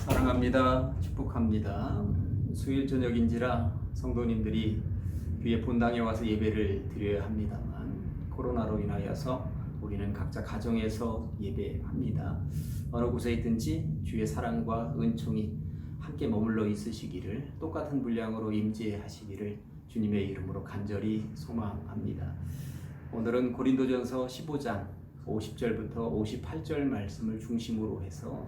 사랑합니다. 축복합니다. 수요일 저녁인지라 성도님들이 교회 본당에 와서 예배를 드려야 합니다만 코로나로 인하여서 우리는 각자 가정에서 예배합니다. 어느 곳에 있든지 주의 사랑과 은총이 함께 머물러 있으시기를, 똑같은 분량으로 임재하시기를 주님의 이름으로 간절히 소망합니다. 오늘은 고린도전서 15장 50절부터 58절 말씀을 중심으로 해서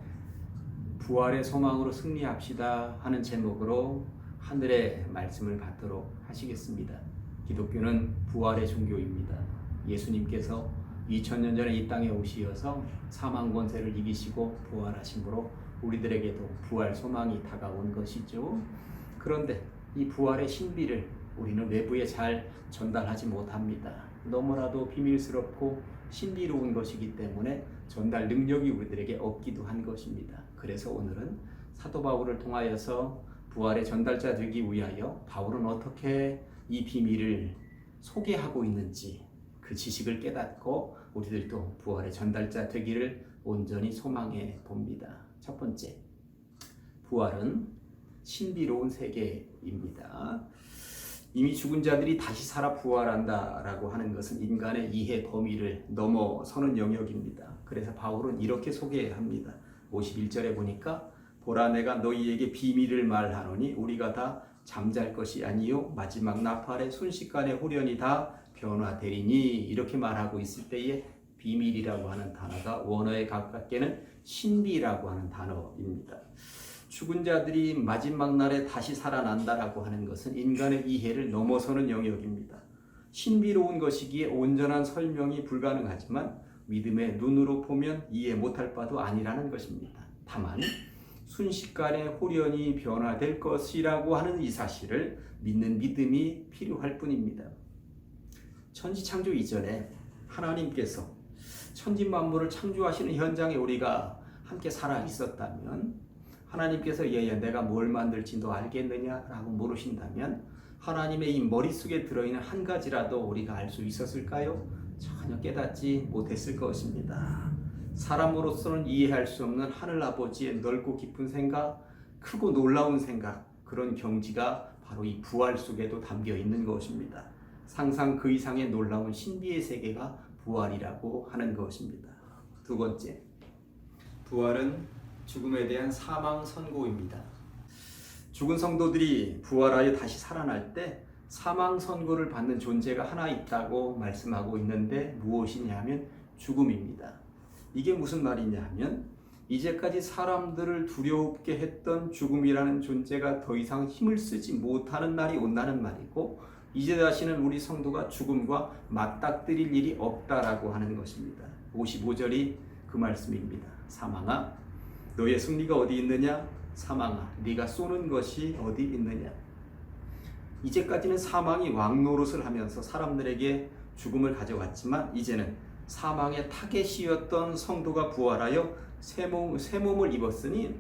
부활의 소망으로 승리합시다 하는 제목으로 하늘의 말씀을 받도록 하시겠습니다. 기독교는 부활의 종교입니다. 예수님께서 2000년 전에 이 땅에 오시어서 사망 권세를 이기시고 부활하심으로 우리들에게도 부활 소망이 다가온 것이죠. 그런데 이 부활의 신비를 우리는 외부에 잘 전달하지 못합니다. 너무나도 비밀스럽고 신비로운 것이기 때문에 전달 능력이 우리들에게 없기도 한 것입니다. 그래서 오늘은 사도 바울을 통하여서 부활의 전달자 되기 위하여 바울은 어떻게 이 비밀을 소개하고 있는지 그 지식을 깨닫고 우리들도 부활의 전달자 되기를 온전히 소망해 봅니다. 첫 번째, 부활은 신비로운 세계입니다. 이미 죽은 자들이 다시 살아 부활한다라고 하는 것은 인간의 이해 범위를 넘어서는 영역입니다. 그래서 바울은 이렇게 소개합니다. 51절에 보니까 보라, 내가 너희에게 비밀을 말하노니 우리가 다 잠잘 것이 아니요 마지막 나팔의 순식간에 후련히 다 변화되리니, 이렇게 말하고 있을 때에 비밀이라고 하는 단어가 원어에 가깝게는 신비라고 하는 단어입니다. 죽은 자들이 마지막 날에 다시 살아난다라고 하는 것은 인간의 이해를 넘어서는 영역입니다. 신비로운 것이기에 온전한 설명이 불가능하지만 믿음의 눈으로 보면 이해 못할 바도 아니라는 것입니다. 다만 순식간에 홀연히 변화될 것이라고 하는 이 사실을 믿는 믿음이 필요할 뿐입니다. 천지창조 이전에 하나님께서 천지만물을 창조하시는 현장에 우리가 함께 살아 있었다면, 하나님께서 얘야 내가 뭘 만들지 너 알겠느냐라고 물으신다면 하나님의 이 머릿속에 들어있는 한 가지라도 우리가 알 수 있었을까요? 전혀 깨닫지 못했을 것입니다. 사람으로서는 이해할 수 없는 하늘아버지의 넓고 깊은 생각, 크고 놀라운 생각, 그런 경지가 바로 이 부활 속에도 담겨 있는 것입니다. 상상 그 이상의 놀라운 신비의 세계가 부활이라고 하는 것입니다. 두 번째, 부활은 죽음에 대한 사망 선고입니다. 죽은 성도들이 부활하여 다시 살아날 때 사망 선고를 받는 존재가 하나 있다고 말씀하고 있는데 무엇이냐면 죽음입니다. 이게 무슨 말이냐 하면 이제까지 사람들을 두렵게 했던 죽음이라는 존재가 더 이상 힘을 쓰지 못하는 날이 온다는 말이고, 이제 다시는 우리 성도가 죽음과 맞닥뜨릴 일이 없다라고 하는 것입니다. 55절이 그 말씀입니다. 사망아, 너의 승리가 어디 있느냐? 사망아, 네가 쏘는 것이 어디 있느냐? 이제까지는 사망이 왕노릇을 하면서 사람들에게 죽음을 가져왔지만 이제는 사망의 타겟이었던 성도가 부활하여 새 몸을 입었으니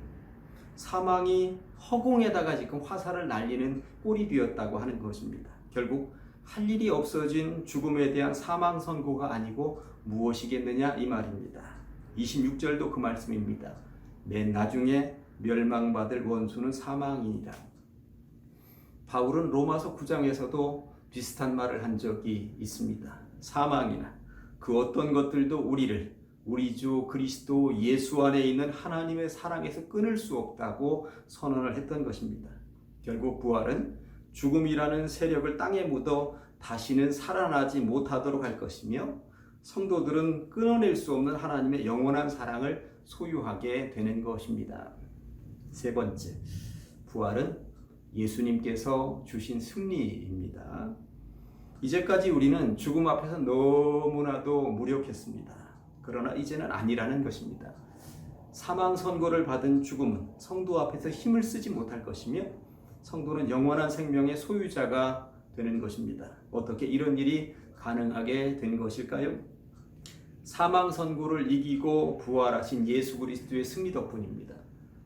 사망이 허공에다가 지금 화살을 날리는 꼴이 되었다고 하는 것입니다. 결국 할 일이 없어진 죽음에 대한 사망 선고가 아니고 무엇이겠느냐 이 말입니다. 26절도 그 말씀입니다. 맨 나중에 멸망받을 원수는 사망이니라. 바울은 로마서 9장에서도 비슷한 말을 한 적이 있습니다. 사망이나 그 어떤 것들도 우리를 우리 주 그리스도 예수 안에 있는 하나님의 사랑에서 끊을 수 없다고 선언을 했던 것입니다. 결국 부활은 죽음이라는 세력을 땅에 묻어 다시는 살아나지 못하도록 할 것이며, 성도들은 끊어낼 수 없는 하나님의 영원한 사랑을 소유하게 되는 것입니다. 세 번째, 부활은 예수님께서 주신 승리입니다. 이제까지 우리는 죽음 앞에서 너무나도 무력했습니다. 그러나 이제는 아니라는 것입니다. 사망 선고를 받은 죽음은 성도 앞에서 힘을 쓰지 못할 것이며 성도는 영원한 생명의 소유자가 되는 것입니다. 어떻게 이런 일이 가능하게 된 것일까요? 사망 선고를 이기고 부활하신 예수 그리스도의 승리 덕분입니다.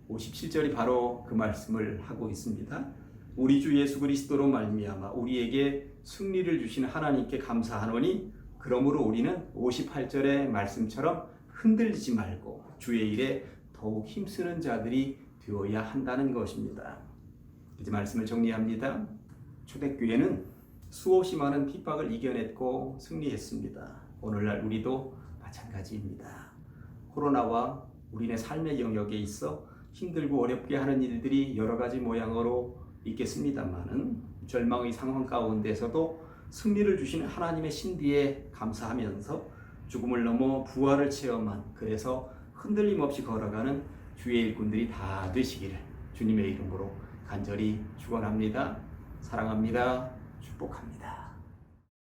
57절이 바로 그 말씀을 하고 있습니다. 우리 주 예수 그리스도로 말미암아 우리에게 승리를 주신 하나님께 감사하노니, 그러므로 우리는 58절의 말씀처럼 흔들리지 말고 주의 일에 더욱 힘쓰는 자들이 되어야 한다는 것입니다. 이제 말씀을 정리합니다. 초대교회는 수없이 많은 핍박을 이겨냈고 승리했습니다. 오늘날 우리도 마찬가지입니다. 코로나와 우리네 삶의 영역에 있어 힘들고 어렵게 하는 일들이 여러 가지 모양으로 있겠습니다만은 절망의 상황 가운데서도 승리를 주시는 하나님의 신비에 감사하면서 죽음을 넘어 부활을 체험한, 그래서 흔들림 없이 걸어가는 주의 일꾼들이 다 되시기를 주님의 이름으로 간절히 축원합니다. 사랑합니다. 축복합니다.